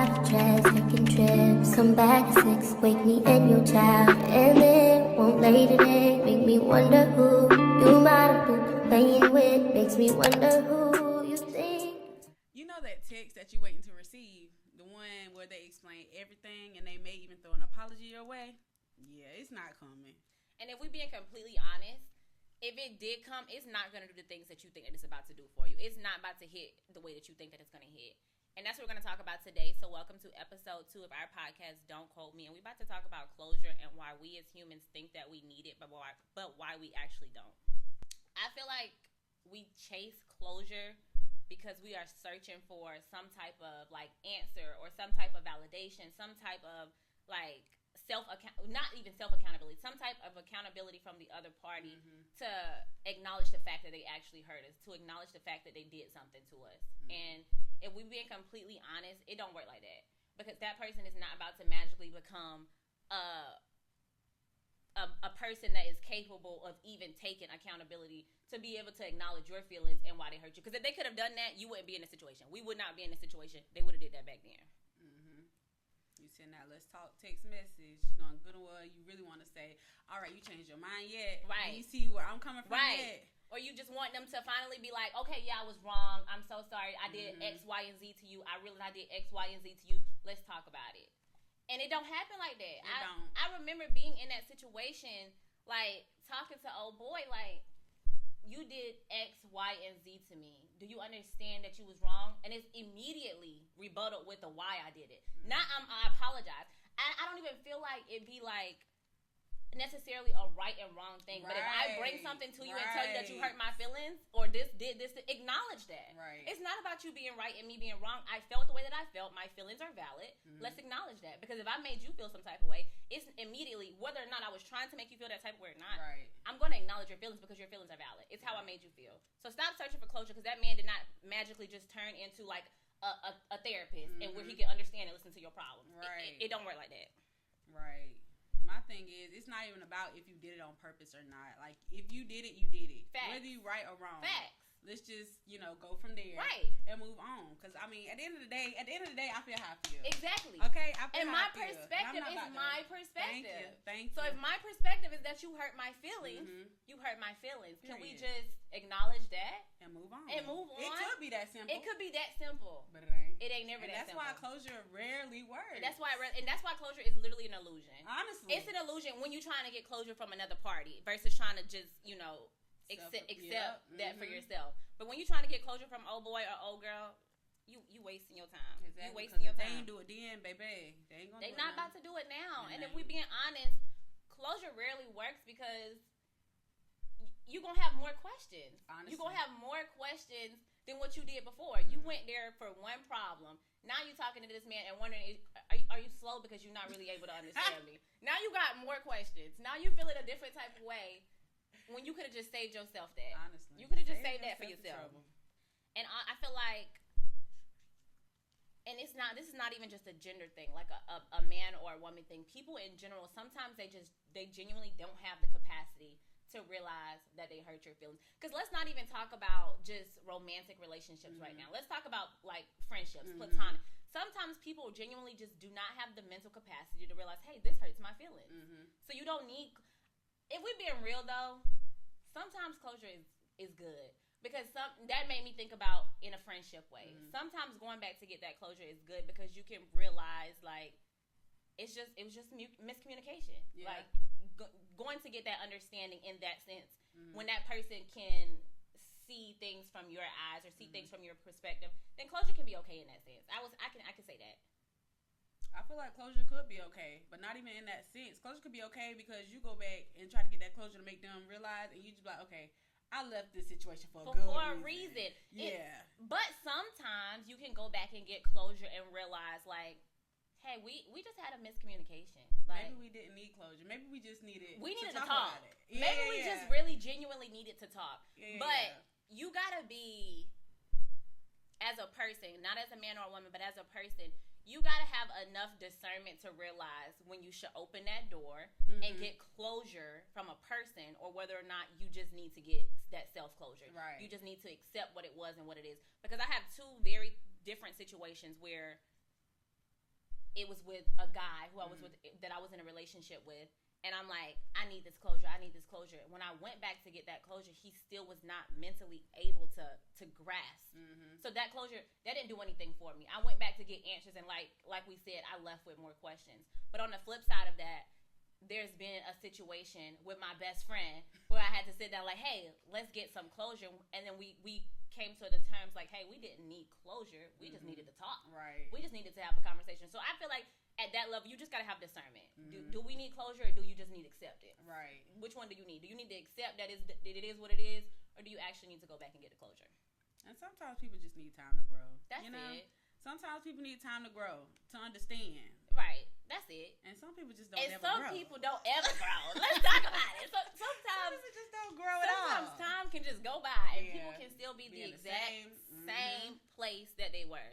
bottle trash, taking trips. Come back at 6, wake me and your child. And then won't lay today, make me wonder who you might have been playing with. Makes me wonder who you think. You know that text that you're waiting to receive? The one where they explain everything and they may even throw an apology your way? Yeah, it's not coming. And if we're being completely honest, if it did come, it's not going to do the things that you think that it's about to do for you. It's not about to hit the way that you think that it's going to hit. And that's what we're going to talk about today. So welcome to episode 2 of our podcast, Don't Quote Me. And we're about to talk about closure and why we as humans think that we need it, but why we actually don't. I feel like we chase closure because we are searching for some type of like answer or some type of validation, some type of like not even self-accountability, some type of accountability from the other party to acknowledge the fact that they actually hurt us, to acknowledge the fact that they did something to us. And if we're being completely honest, it don't work like that, because that person is not about to magically become a person that is capable of even taking accountability to be able to acknowledge your feelings and why they hurt you. Because if they could have done that, you wouldn't be in this situation. We would not be in this situation. They would have did that back then. You send that let's talk text message, knowing good and well you really want to say, all right, you changed your mind yet? Right. You see where I'm coming from yet? Or you just want them to finally be like, okay, yeah, I was wrong. I'm so sorry. I did X, Y, and Z to you. I realized I did X, Y, and Z to you. Let's talk about it. And it don't happen like that. I remember being in that situation, like talking to old boy, like, you did X, Y, and Z to me. Do you understand that you was wrong? And it's immediately rebutted with the why I did it. Not I apologize. I don't even feel like it'd be like necessarily a right and wrong thing. But if I bring something to you and tell you that you hurt my feelings or this did this, acknowledge that. Right. It's not about you being right and me being wrong. I felt the way that I felt. My feelings are valid. Let's acknowledge that. Because if I made you feel some type of way, it's immediately, whether or not I was trying to make you feel that type of way or not, I'm going to acknowledge your feelings because your feelings are valid. It's how I made you feel. So stop searching for closure, because that man did not magically just turn into like a therapist and where he can understand and listen to your problems. Right. It don't work like that. Right. My thing is, it's not even about if you did it on purpose or not. Like, if you did it, you did it. Facts. Whether you right or wrong. Facts. Let's just, go from there. Right. And move on. Because, I mean, at the end of the day, I feel how I feel. Exactly. Okay? I feel and how my I feel. perspective And is my perspective. Thank you. So if my perspective is that you hurt my feelings, you hurt my feelings. Period. Can we just acknowledge that? And move on. And move on. It could be that simple. It could be that simple. But it ain't. It ain't never that simple. That's why closure rarely works. And that's why closure is literally an illusion. Honestly. It's an illusion when you're trying to get closure from another party versus trying to just, accept that for yourself. But when you're trying to get closure from old boy or old girl, you wasting your time. Exactly. You wasting your time. They ain't do it then, baby. They not about to do it now. And if we being honest, closure rarely works because you're going to have more questions. Honestly. You're going to have more questions than what you did before. You went there for one problem. Now you're talking to this man and wondering, are you slow because you're not really able to understand me? Now you got more questions. Now you feel it a different type of way when you could have just saved yourself that. Honestly. You could have just saved that for yourself. And I feel like, and this is not even just a gender thing, like a man or a woman thing. People in general, sometimes they genuinely don't have the capacity to realize that they hurt your feelings. Because let's not even talk about just romantic relationships right now. Let's talk about like friendships, platonic. Sometimes people genuinely just do not have the mental capacity to realize, hey, this hurts my feelings. So you don't need, if we're being real though, sometimes closure is good. Because that made me think about in a friendship way. Sometimes going back to get that closure is good because you can realize like it was just miscommunication. Yeah. Like going to get that understanding in that sense when that person can see things from your eyes or see things from your perspective, then closure can be okay in that sense. I can say that. I feel like closure could be okay, but not even in that sense. Closure could be okay because you go back and try to get that closure to make them realize, and you just be like, okay, I left this situation for a reason. Yeah. But sometimes you can go back and get closure and realize, like, hey, we just had a miscommunication. Like, maybe we didn't need closure. Maybe we just needed to talk. About it. Yeah, maybe we just really genuinely needed to talk. But you gotta be, as a person, not as a man or a woman, but as a person, you gotta have enough discernment to realize when you should open that door and get closure from a person, or whether or not you just need to get that self-closure. Right. You just need to accept what it was and what it is. Because I have two very different situations where it was with a guy who I was with, that I was in a relationship with. And I'm like, I need this closure. I need this closure. When I went back to get that closure, he still was not mentally able to grasp. So that closure, that didn't do anything for me. I went back to get answers, and like we said, I left with more questions. But on the flip side of that, there's been a situation with my best friend where I had to sit down like, hey, let's get some closure. And then we came to the terms like, hey, we didn't need closure. We just needed to talk. Right. We just needed to have a conversation. So I feel like at that level, you just got to have discernment. Do we need closure, or do you just need acceptance? Right. Which one do you need? Do you need to accept that it is what it is, or do you actually need to go back and get the closure? And sometimes people just need time to grow. That's it. Sometimes people need time to grow, to understand. Right. That's it. And some people just don't ever grow. And some people don't ever grow. Let's talk about it. Sometimes people just don't grow at all. Sometimes time can just go by, and people can still be the exact same place that they were.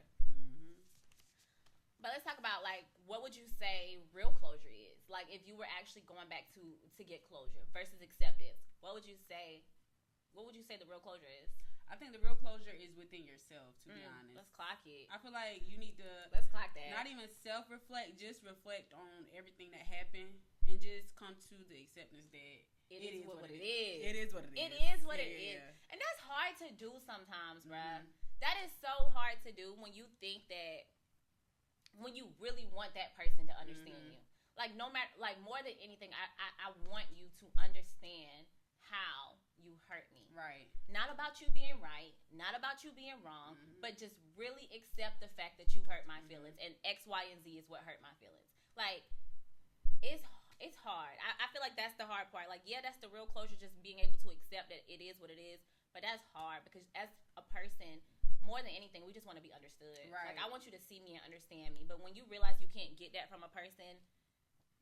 But let's talk about, like, what would you say real closure is? Like, if you were actually going back to get closure versus acceptance, what would you say the real closure is? I think the real closure is within yourself, to be honest. Let's clock it. I feel like you need to... Let's clock that. Not even self-reflect, just reflect on everything that happened and just come to the acceptance that it is what it is. It is what it is. It is what it is. And that's hard to do sometimes, bruh. That is so hard to do when you think that... when you really want that person to understand you. Like, no matter, like, more than anything, I want you to understand how you hurt me. Right. Not about you being right, not about you being wrong, but just really accept the fact that you hurt my feelings, and X, Y, and Z is what hurt my feelings. Like, it's hard. I feel like that's the hard part. Like, yeah, that's the real closure, just being able to accept that it is what it is, but that's hard because as a person... more than anything, we just want to be understood. Right. Like, I want you to see me and understand me. But when you realize you can't get that from a person,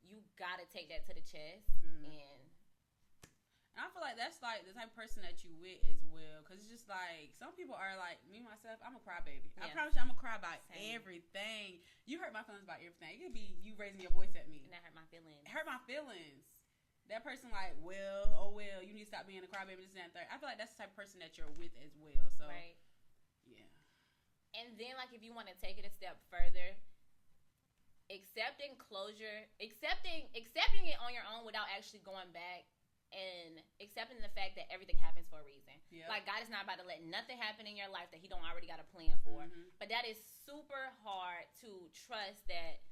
you got to take that to the chest. And I feel like that's, like, the type of person that you with as well. Because it's just, like, some people are, like, me, myself, I'm a crybaby. Yeah. I promise you I'm a cry about everything. You hurt my feelings about everything. It could be you raising your voice at me. And that hurt my feelings. It hurt my feelings. That person, like, well, you need to stop being a crybaby, this and that. I feel like that's the type of person that you're with as well. So, right. Yeah. And then, like, if you want to take it a step further, accepting closure, accepting it on your own without actually going back and accepting the fact that everything happens for a reason. Yep. Like, God is not about to let nothing happen in your life that he don't already got a plan for. But that is super hard to trust that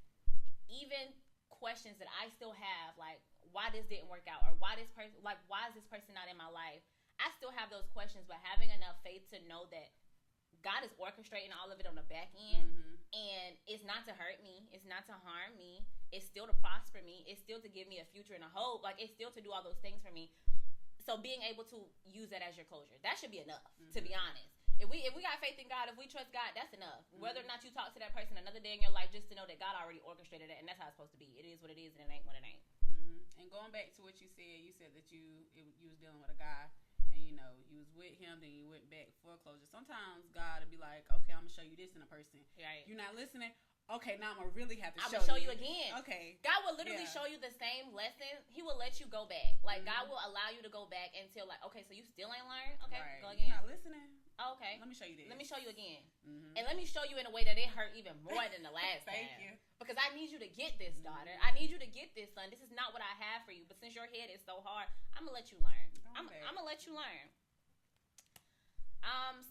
even questions that I still have, like, why this didn't work out, or why this person, like, why is this person not in my life? I still have those questions, but having enough faith to know that God is orchestrating all of it on the back end, and it's not to hurt me, it's not to harm me, it's still to prosper me, it's still to give me a future and a hope, like, it's still to do all those things for me. So being able to use that as your closure, that should be enough, to be honest. If we got faith in God, if we trust God, that's enough. Whether or not you talk to that person another day in your life, just to know that God already orchestrated it, and that's how it's supposed to be. It is what it is, and it ain't what it ain't. And going back to what you said that you was dealing with a guy, and you know you was with him, then you went back for closure. Sometimes God will be like, okay, I'm gonna show you this in a person. Right. You're not listening. Okay, now I'm gonna really have to I'm show gonna show you you again. Okay. God will literally show you the same lesson. He will let you go back. Like, God will allow you to go back until, like, okay, so you still ain't learned. Okay, right. Go again. You're not listening. Oh, okay. Let me show you this. Let me show you again. And let me show you in a way that it hurt even more than the last Thank time. you. Because I need you to get this, daughter. I need you to get this, son. This is not what I have for you. But since your head is so hard, I'm going to let you learn. I'm going to let you learn.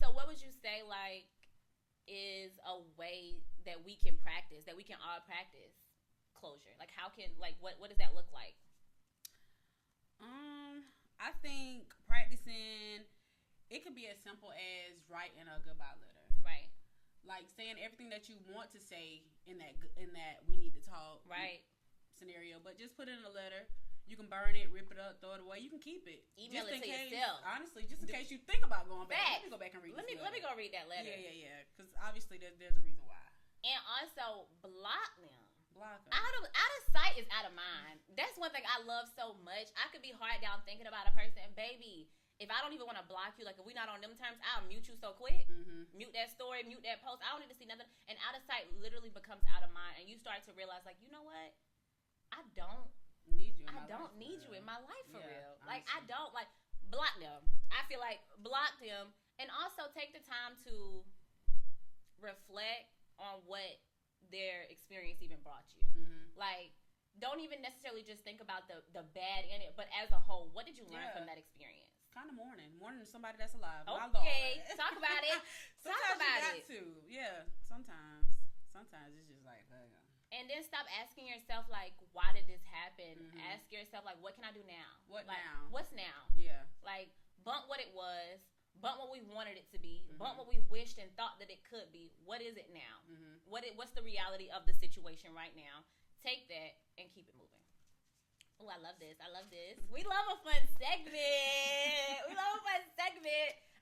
So what would you say, like, is a way that we can practice, that we can all practice closure? Like, how can, like, what does that look like? I think practicing, it could be as simple as writing a goodbye letter. Right. Like saying everything that you want to say in that we need to talk scenario, but just put it in a letter. You can burn it, rip it up, throw it away. You can keep it. Email it to yourself. Honestly, just in case you think about going back. Let me go back and read Let me go read that letter. Yeah. Because obviously there's a reason why. And also block them. Block them. Out of sight is out of mind. That's one thing I love so much. I could be hard down thinking about a person, baby. If I don't even want to block you, like if we're not on them terms, I'll mute you so quick. Mute that story, mute that post. I don't need to see nothing. And out of sight literally becomes out of mind. And you start to realize, like, you know what? I don't need you in my life for real. Honestly. Like, I don't, like, block them. I feel like block them. And also take the time to reflect on what their experience even brought you. Like, don't even necessarily just think about the bad in it, but as a whole, what did you learn from that experience? Kind of mourning somebody that's alive. Okay, talk about it. Sometimes talk about you got it. to. Yeah, sometimes it's just like. And then stop asking yourself, like, why did this happen? Ask yourself, like, what can I do now? What like, now? What's now? Yeah. Like, bump what it was, bump what we wanted it to be, bump what we wished and thought that it could be. What is it now? What's the reality of the situation right now? Take that and keep it moving. Oh, I love this. We love a fun segment.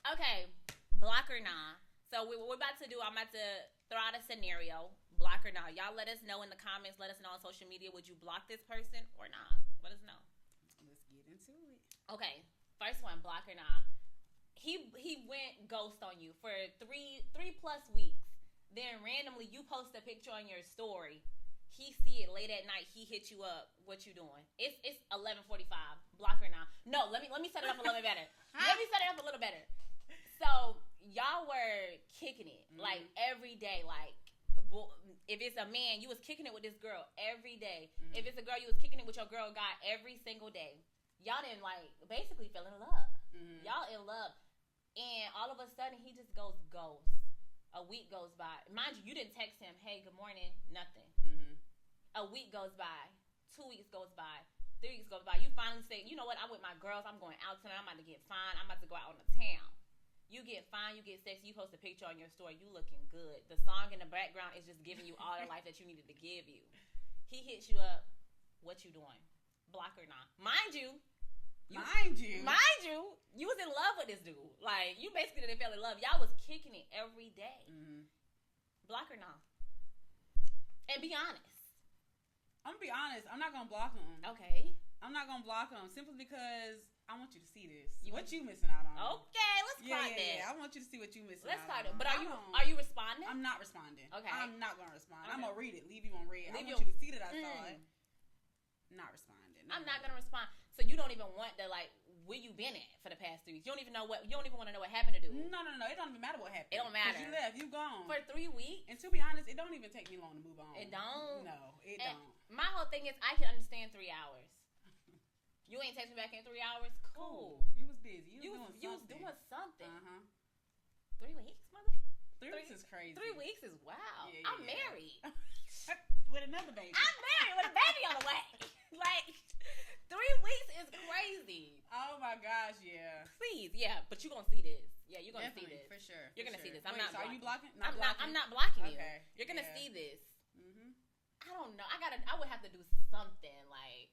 Okay, block or nah. So what we're about to do, I'm about to throw out a scenario. Block or nah. Y'all let us know in the comments. Let us know on social media. Would you block this person or nah? Let us know. Let's get into it. Okay. First one, block or nah. He went ghost on you for three plus weeks. Then randomly you post a picture on your story. He see it late at night. He hit you up. What you doing? It's 11:45. Block or nah. No, let me set it up a little bit better. So y'all were kicking it like every day. Like, if it's a man, you was kicking it with this girl every day. If it's a girl, you was kicking it with your girl guy every single day. Y'all didn't like basically fell in love. Y'all in love, and all of a sudden he just goes ghost. A week goes by. Mind you, you didn't text him, "Hey, good morning," nothing. A week goes by. 2 weeks goes by. 3 weeks goes by. You finally say, "You know what? I'm with my girls. I'm going out tonight. I'm about to get fine. I'm about to go out on the town." You get fine, you get sexy, you post a picture on your story, you looking good. The song in the background is just giving you all the life that you needed to give you. He hits you up, what you doing? Block or not? Mind you, you was in love with this dude. Like, you basically didn't fell in love. Y'all was kicking it every day. Block or not? And be honest. I'm gonna be honest, I'm not gonna block him. Okay. I'm not gonna block him simply because I want you to see this. What you missing out on? Okay, let's clock that. Yeah, I want you to see what you missing let's out on. But are you responding? I'm not responding. Okay. I'm not gonna respond. Okay. I'm gonna read it. Leave you on read. I want you to see that I saw it. Not responding. I'm not gonna respond. So you don't even want the like where you been at for the past 3 weeks. You don't even want to know what happened to dude. No. It don't even matter what happened. It don't matter. You left. You gone. For 3 weeks. And to be honest, it don't even take me long to move on. It don't. No, it don't. My whole thing is I can understand 3 hours. You ain't text me back in 3 hours? Cool. You was busy. You was doing something. 3 weeks, motherfucker? 3 weeks is crazy. 3 weeks is wow. Yeah, I'm married. With another baby. I'm married with a baby on the way. Like, 3 weeks is crazy. Oh my gosh, yeah. Please, yeah, but you're gonna see this. Yeah, you're gonna see this. For sure. You're gonna see this. Wait, so are you blocking? I'm not blocking you. Okay. You're gonna see this. I don't know. I would have to do something like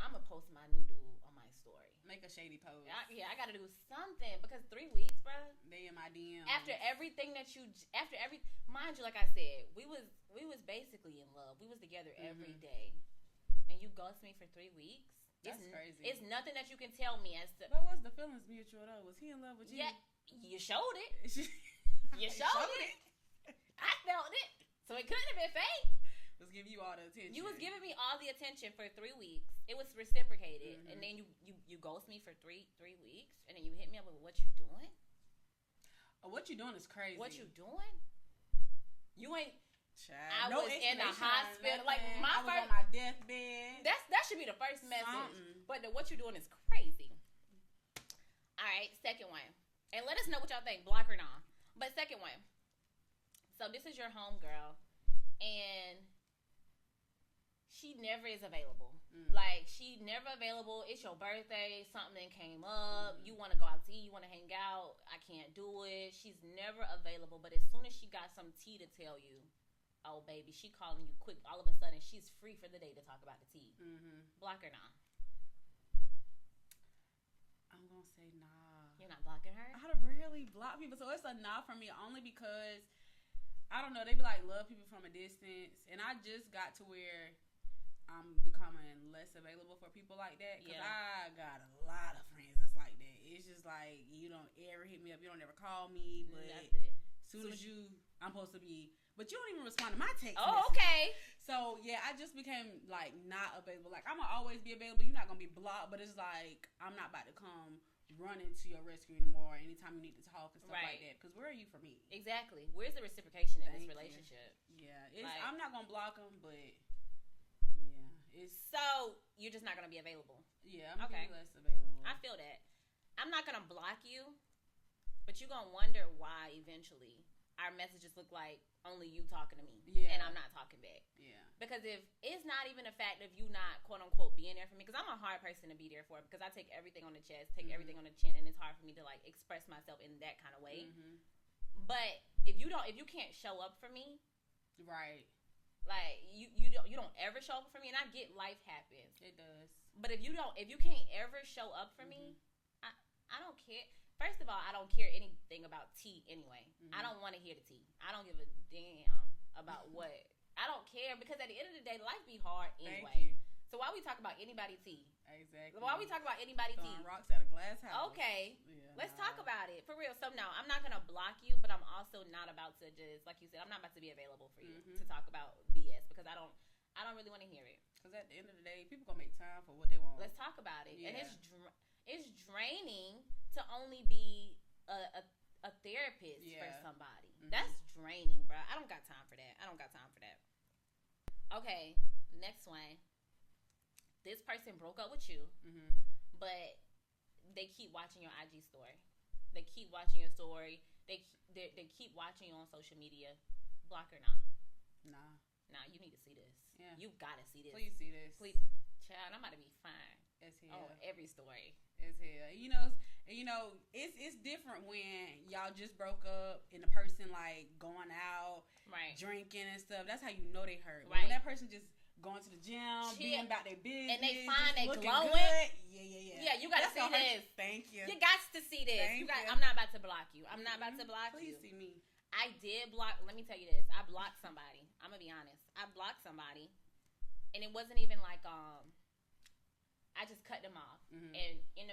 I'm gonna post my new dude on my story. Make a shady post. I gotta do something because 3 weeks, bro. They in my DMs. After everything mind you, like I said, we was basically in love. We was together every day, and you ghost me for 3 weeks. That's crazy. It's nothing that you can tell me as to. But was the feelings mutual though? Was he in love with you? Yeah, you showed it. You showed it. I felt it. So it couldn't have been fake. Was giving you all the attention. You was giving me all the attention for 3 weeks. It was reciprocated, and then you ghost me for three weeks, and then you hit me up with what you doing. What you doing is crazy. What you doing? You ain't. Child. I was in the hospital. Like I was on my deathbed. That should be the first message. But what you doing is crazy. All right, second one, and let us know what y'all think, block or not. But second one. So this is your homegirl, and she never is available. Like, she never available. It's your birthday. Something came up. You want to go out to eat. You want to hang out. I can't do it. She's never available. But as soon as she got some tea to tell you, oh, baby, she calling you quick. All of a sudden, she's free for the day to talk about the tea. Block or not? I'm going to say nah. You're not blocking her? I rarely block people. So it's a nah for me only because, I don't know, they be like, love people from a distance. And I just got to where I'm becoming less available for people like that. Because I got a lot of friends that's like that. It's just like, you don't ever hit me up. You don't ever call me. But as soon as I'm supposed to be. But you don't even respond to my text messages. Okay. So, yeah, I just became, like, not available. Like, I'm going to always be available. You're not going to be blocked. But it's like, I'm not about to come running to your rescue anymore anytime you need to talk and stuff like that. Because where are you for me? Exactly. Where's the reciprocation in this relationship? not gonna block them, but it's so you're just not gonna be available. Yeah, I'm gonna be less available. I feel that. I'm not gonna block you, but you're gonna wonder why eventually our messages look like only you talking to me, and I'm not talking back. Yeah. Because if it's not even a fact of you not quote unquote being there for me, because I'm a hard person to be there for, because I take everything on the chest, take everything on the chin, and it's hard for me to like express myself in that kind of way. But if you can't show up for me, right? Like you don't ever show up for me, and I get life happens. It does. But if you can't ever show up for me, I don't care. First of all, I don't care anything about tea anyway. I don't want to hear the tea. I don't give a damn about what. I don't care, because at the end of the day, life be hard anyway. So why we talk about anybody tea? Exactly. Why we talk about anybody tea? Rocks at a glass house. Okay. Yeah, Let's talk about it. For real. So no, I'm not going to block you, but I'm also not about to just, like you said, I'm not about to be available for you to talk about BS, because I don't really want to hear it. Because at the end of the day, people going to make time for what they want. Let's talk about it. Yeah. And it's draining to only be a therapist for somebody. That's draining, bro. I don't got time for that. Okay, next one. This person broke up with you, but they keep watching your IG story. They keep watching your story. They keep watching you on social media. Block or nah? Nah, you need to see this. Yeah. You gotta see this. Please see this. Please. Child, I'm about to be fine. As hell. Oh, every story. As hell. It's different when y'all just broke up and the person like going out, right, drinking and stuff. That's how you know they hurt. Right. When that person just going to the gym, being about their business, and they find they glowing. Good. Yeah, you gotta see this. Thank you. You got to see this. Thank you. I'm not about to block you. I'm not about to block you. Please see me. I did block. Let me tell you this. I blocked somebody. I'm gonna be honest. I blocked somebody, and it wasn't even like I just cut them off, and in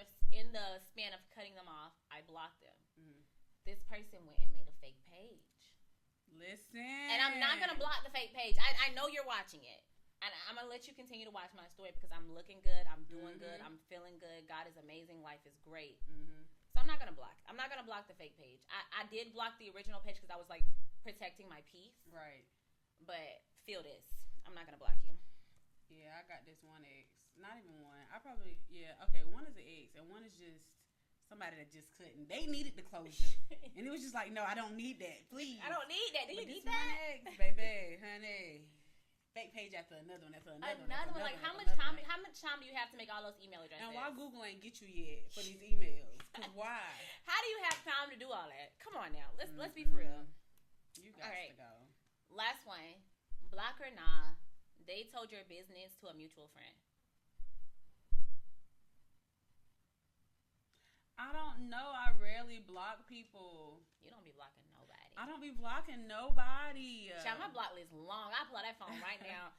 the span of cutting them off, I blocked them. This person went and made a fake page. Listen, and I'm not gonna block the fake page. I know you're watching it, and I'm gonna let you continue to watch my story because I'm looking good, I'm doing good, I'm feeling good. God is amazing, life is great. So I'm not gonna block. I'm not gonna block the fake page. I did block the original page because I was like protecting my peace. Right. But feel this. I'm not gonna block you. Yeah, I got this one ex. Not even one. Okay, one is an ex and one is just somebody that just couldn't. They needed the closure. And it was just like, no, I don't need that. Please. I don't need that. Do you need that? Ex, baby, honey. Fake page after another one, after another one. Like how much time do you have to make all those email addresses? And why Google ain't get you yet for these emails? Cause why? How do you have time to do all that? Come on now. Let's be for real. You got to go. Last one. Block or nah, they told your business to a mutual friend. I don't know. I rarely block people. You don't be blocking nobody. I don't be blocking nobody. Child, my block list long. I pull out that phone right now.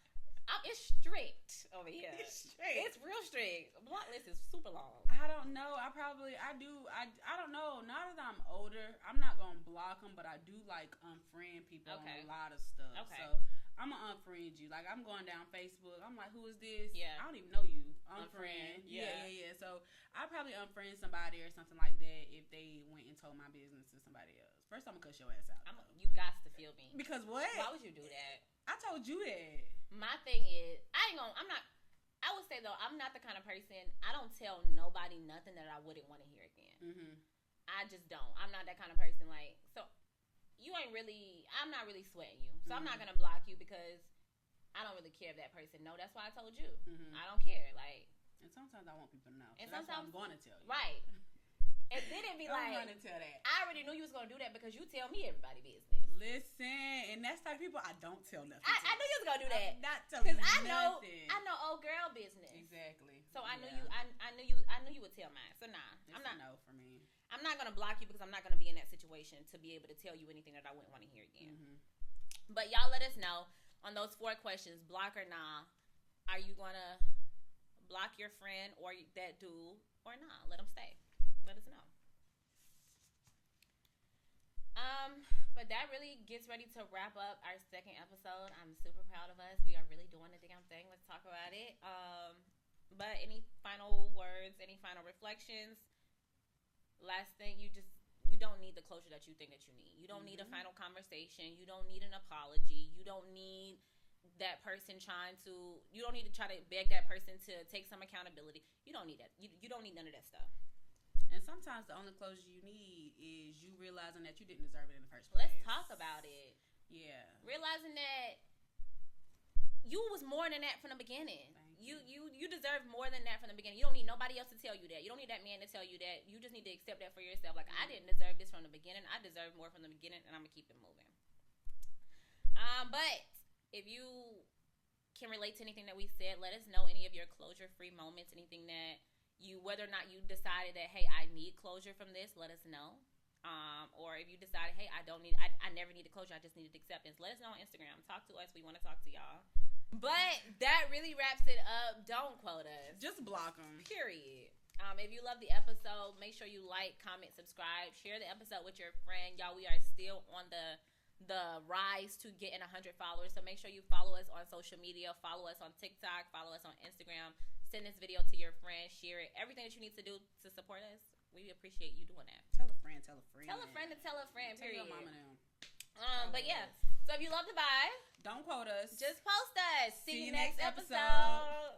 It's strict over here. It's strict. It's real strict. Block list is super long. I don't know. I don't know. Now that I'm older, I'm not going to block them, but I do like unfriend people on a lot of stuff. Okay. So I'm going to unfriend you. Like, I'm going down Facebook. I'm like, who is this? Yeah. I don't even know you. Unfriend. Yeah. So I probably unfriend somebody or something like that if they went and told my business to somebody else. First, I'm going to cuss your ass out. You got to feel me. Because what? Why would you do that? I told you that. My thing is, I would say though, I'm not the kind of person, I don't tell nobody nothing that I wouldn't want to hear again. I just don't. I'm not that kind of person. Like, so I'm not really sweating you. So I'm not going to block you because I don't really care if that person know. That's why I told you. I don't care. Like, and sometimes I want people to know. And so that's what I'm going to tell you. Right. And then it'd be like, I'm going to tell that. I already knew you was going to do that because you tell me everybody business. Listen, and that's type of people I don't tell nothing. I knew you was gonna do that. I'm not telling you nothing. I know old girl business. Exactly. So I knew you. I knew you would tell mine. So nah, I'm not. No for me. I'm not gonna block you because I'm not gonna be in that situation to be able to tell you anything that I wouldn't want to hear again. But y'all let us know on those 4 questions: block or nah. Are you gonna block your friend or that dude or nah? Let them stay. Let us know. But that really gets ready to wrap up our 2nd episode. I'm super proud of us. We are really doing the damn thing. Let's talk about it. But any final words, any final reflections? Last thing, you don't need the closure that you think that you need. You don't need a final conversation. You don't need an apology. You don't need that person you don't need to try to beg that person to take some accountability. You don't need that. You don't need none of that stuff. And sometimes the only closure you need is you realizing that you didn't deserve it in the first place. Let's talk about it. Yeah. Realizing that you was more than that from the beginning. You deserve more than that from the beginning. You don't need nobody else to tell you that. You don't need that man to tell you that. You just need to accept that for yourself. Like, I didn't deserve this from the beginning. I deserve more from the beginning, and I'm going to keep it moving. But if you can relate to anything that we said, let us know any of your closure-free moments, anything that whether or not you decided that, hey, I need closure from this, let us know. Or if you decided, hey, I never needed closure, I just needed acceptance, let us know on Instagram. Talk to us. We want to talk to y'all. But that really wraps it up. Don't quote us. Just block them. Period. If you love the episode, make sure you like, comment, subscribe, share the episode with your friend. Y'all, we are still on the rise to getting 100 followers. So make sure you follow us on social media. Follow us on TikTok. Follow us on Instagram. Send this video to your friend. Share it. Everything that you need to do to support us. We appreciate you doing that. Tell a friend. Tell a friend. Tell a friend to tell a friend. Period. Tell your mama now. But yeah. So if you love the vibe, don't quote us. Just post us. See you next episode. episode.